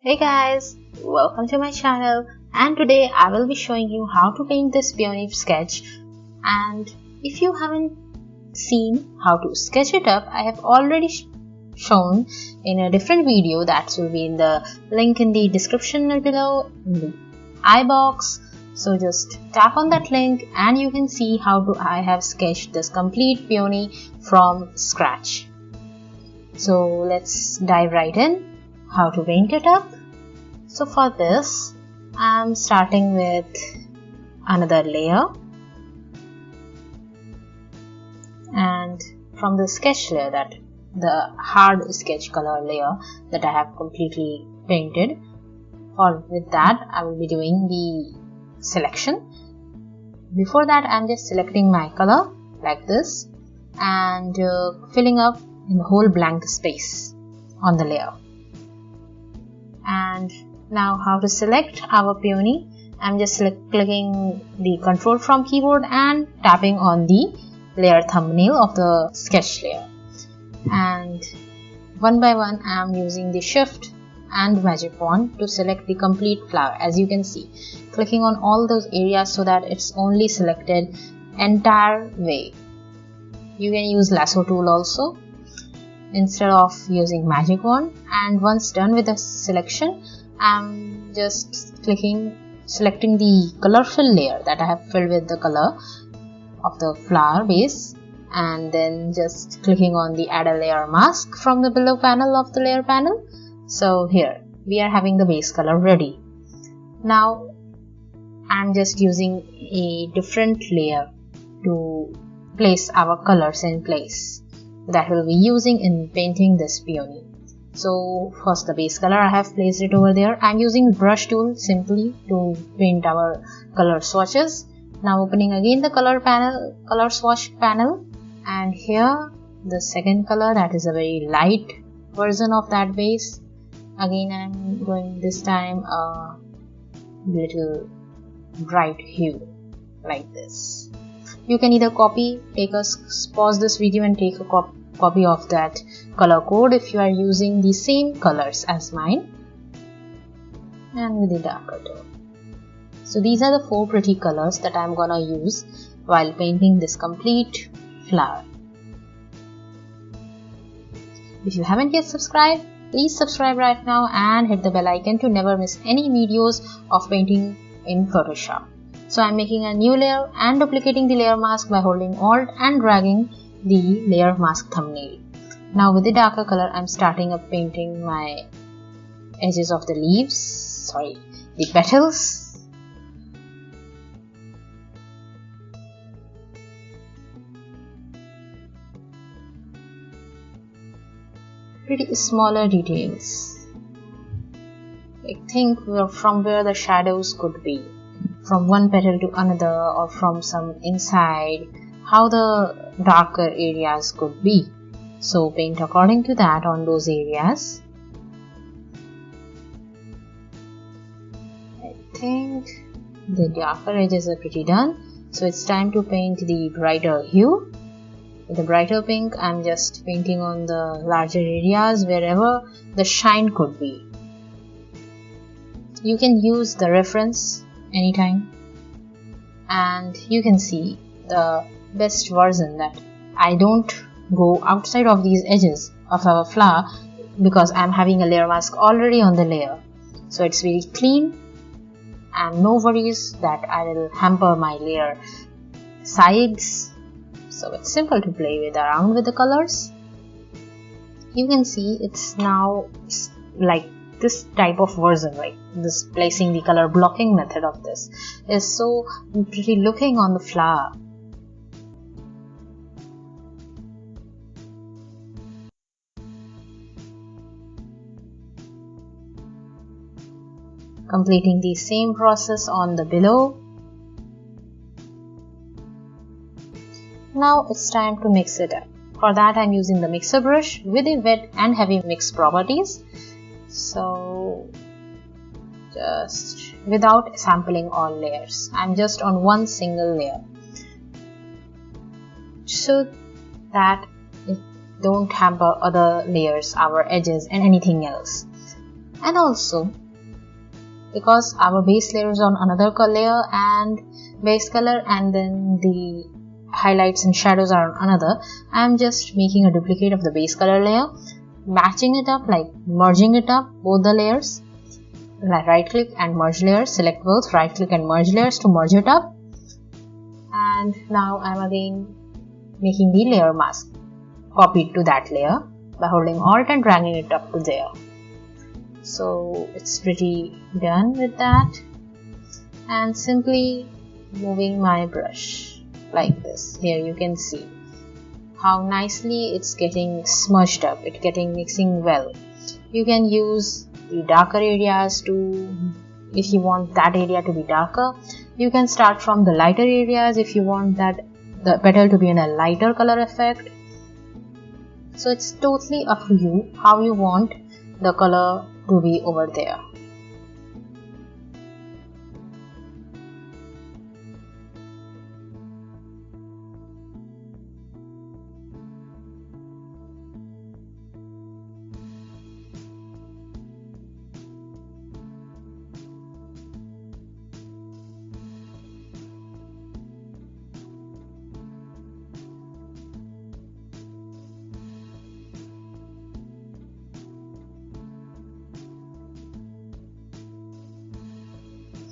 Hey guys, welcome to my channel, and today I will be showing you how to paint this peony sketch. And if you haven't seen how to sketch it up, I have already shown in a different video that will be in the link in the description below in the I box. So just tap on that link and you can see how I have sketched this complete peony from scratch. So let's dive right in. How to paint it up. So for this I'm starting with another layer, and from the sketch layer, that the hard sketch color layer that I have completely painted, with that I will be doing the selection. Before that I'm just selecting my color like this and filling up in the whole blank space on the layer. And now how to select our peony. I'm just clicking the control from keyboard and tapping on the layer thumbnail of the sketch layer, and one by one I'm using the shift and magic wand to select the complete flower. As you can see, clicking on all those areas so that it's only selected entire way. You can use lasso tool also instead of using magic wand. And once done with the selection, I'm just selecting the color fill layer that I have filled with the color of the flower base, and then just clicking on the add a layer mask from the below panel of the layer panel. So here we are having the base color ready. Now I'm just using a different layer to place our colors in place that we'll be using in painting this peony. So first the base color, I have placed it over there. I'm using brush tool simply to paint our color swatches. Now opening again the color swatch panel, and here the second color, that is a very light version of that base. Again I'm going this time a little bright hue like this. You can either pause this video and take a copy of that color code if you are using the same colors as mine, and with a darker tone. So these are the 4 pretty colors that I'm gonna use while painting this complete flower. If you haven't yet subscribed, please subscribe right now and hit the bell icon to never miss any videos of painting in Photoshop. So I'm making a new layer and duplicating the layer mask by holding Alt and dragging the layer mask thumbnail. Now with the darker color, I'm starting up painting my edges of the leaves, the petals. Pretty smaller details. I think from where the shadows could be, from one petal to another, or from some inside, how the darker areas could be. So paint according to that on those areas. I think the darker edges are pretty done, so it's time to paint the brighter hue. With the brighter pink, I'm just painting on the larger areas wherever the shine could be. You can use the reference anytime, and you can see the best version that I don't go outside of these edges of our flower because I'm having a layer mask already on the layer. So it's very clean and no worries that I will hamper my layer sides. So it's simple to play around with the colors. You can see it's now like this type of version, like this placing the color blocking method of this is so pretty looking on the flower. Completing the same process on the below. Now it's time to mix it up. For that I'm using the mixer brush with a wet and heavy mix properties. So just without sampling all layers, I'm just on one single layer so that it don't hamper other layers, our edges and anything else. And also, because our base layer is on another layer and base color, and then the highlights and shadows are on another, I am just making a duplicate of the base color layer, matching it up, like merging it up, both the layers. Right click and merge layers, select both, right click and merge layers to merge it up. And now I am again making the layer mask copied to that layer by holding Alt and dragging it up to there. So it's pretty done with that, and simply moving my brush like this. Here you can see how nicely it's getting smudged up, it's getting mixing well. You can use the darker areas to, if you want that area to be darker. You can start from the lighter areas if you want that the petal to be in a lighter color effect. So it's totally up to you how you want the color to be over there.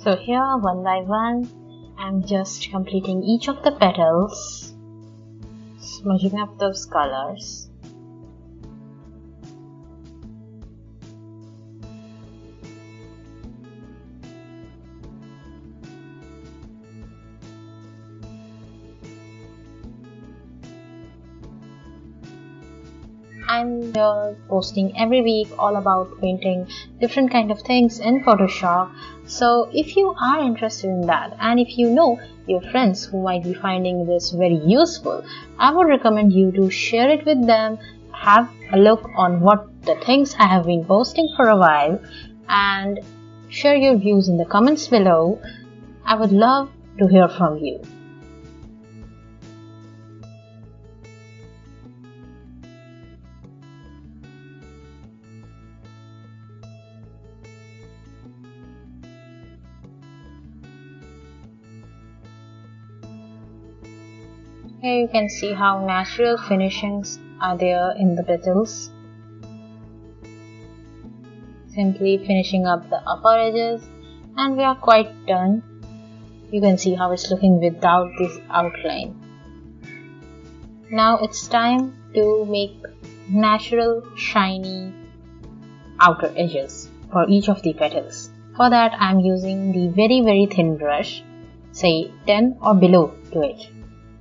So here, one by one, I'm just completing each of the petals, smudging up those colors. I'm posting every week all about painting different kind of things in Photoshop. So if you are interested in that, and if you know your friends who might be finding this very useful, I would recommend you to share it with them, have a look on what the things I have been posting for a while, and share your views in the comments below. I would love to hear from you. Here you can see how natural finishings are there in the petals. Simply finishing up the upper edges, and we are quite done. You can see how it's looking without this outline. Now it's time to make natural shiny outer edges for each of the petals. For that I'm using the very thin brush, say 10 or below to it,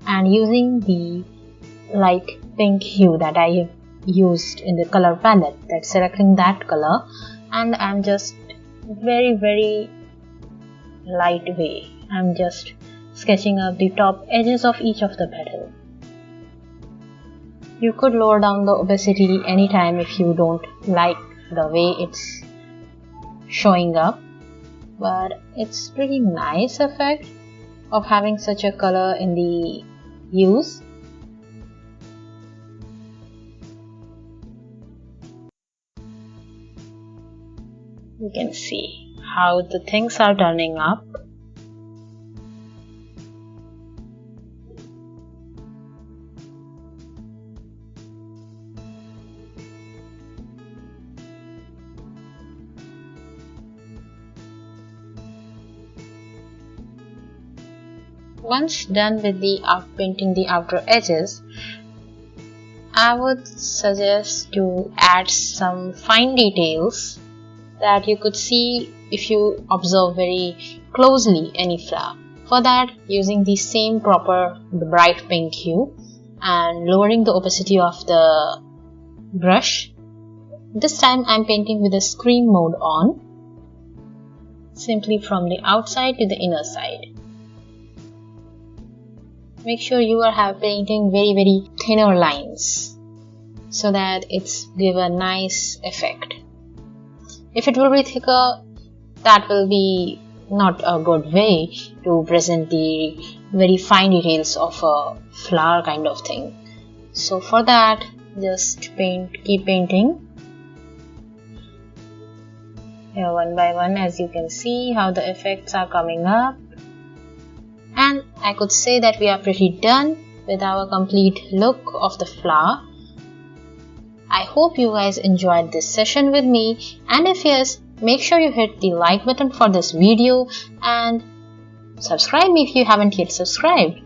and using the light pink hue that I have used in the color palette, that's selecting that color, and I'm just very light way, I'm just sketching up the top edges of each of the petal. You could lower down the opacity anytime if you don't like the way it's showing up, but it's pretty nice effect of having such a color in the hues. You can see how the things are turning up. Once done with the painting the outer edges, I would suggest to add some fine details that you could see if you observe very closely any flower. For that, using the same the bright pink hue and lowering the opacity of the brush. This time I'm painting with the screen mode on, simply from the outside to the inner side. Make sure you are painting very thinner lines so that it's give a nice effect. If it will be thicker, that will be not a good way to present the very fine details of a flower kind of thing. So for that, just keep painting. here one by one, as you can see how the effects are coming up. And I could say that we are pretty done with our complete look of the flower. I hope you guys enjoyed this session with me, and if yes, make sure you hit the like button for this video and subscribe me if you haven't yet subscribed.